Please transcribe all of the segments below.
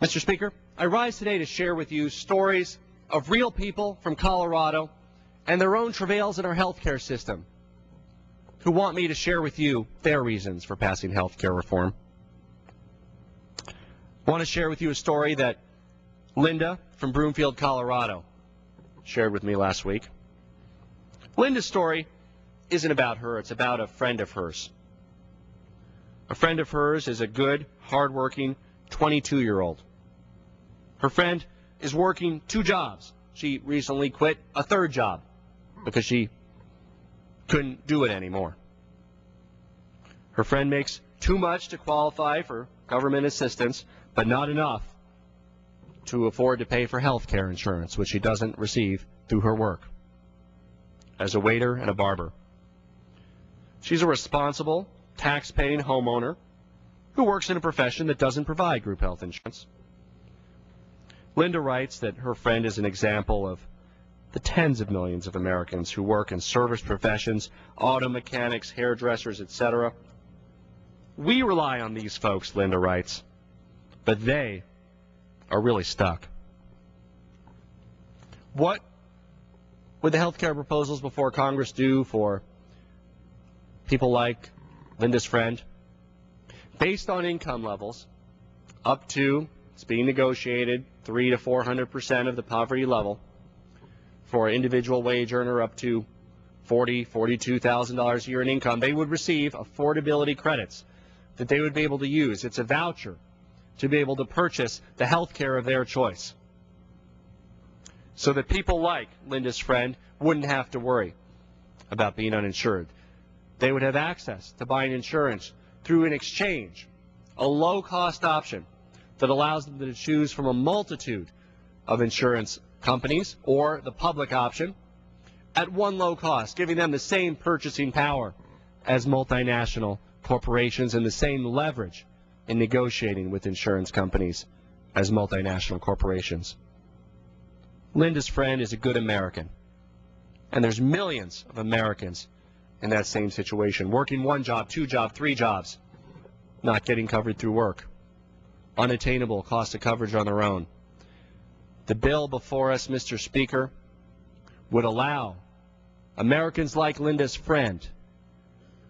Mr. Speaker, I rise today to share with you stories of real people from Colorado and their own travails in our health care system who want me to share with you their reasons for passing health care reform. I want to share with you a story that Linda from Broomfield, Colorado, shared with me last week. Linda's story isn't about her, it's about a friend of hers. A friend of hers is a good, hardworking 22-year-old. Her friend is working 2 jobs. She recently quit a 3rd job because she couldn't do it anymore. Her friend makes too much to qualify for government assistance, but not enough to afford to pay for health care insurance, which she doesn't receive through her work as a waiter and a barber. She's a responsible, tax-paying homeowner who works in a profession that doesn't provide group health insurance. Linda writes that her friend is an example of the tens of millions of Americans who work in service professions, auto mechanics, hairdressers, etc. We rely on these folks, Linda writes, but they are really stuck. What would the health care proposals before Congress do for people like Linda's friend? Based on income levels, up to, it's being negotiated, 300% to 400% of the poverty level. For an individual wage earner up to $40,000, $42,000 a year in income, they would receive affordability credits that they would be able to use. It's a voucher to be able to purchase the health care of their choice, so that people like Linda's friend wouldn't have to worry about being uninsured. They would have access to buying insurance through an exchange, a low-cost option that allows them to choose from a multitude of insurance companies or the public option at one low cost, giving them the same purchasing power as multinational corporations and the same leverage in negotiating with insurance companies as multinational corporations. Linda's friend is a good American, and there's millions of Americans in that same situation, working 1 job, 2 jobs, 3 jobs, not getting covered through work, unattainable cost of coverage on their own. The bill before us, Mr. Speaker, would allow Americans like Linda's friend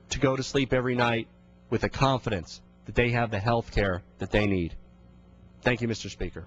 to go to sleep every night with the confidence that they have the health care that they need. Thank you, Mr. Speaker.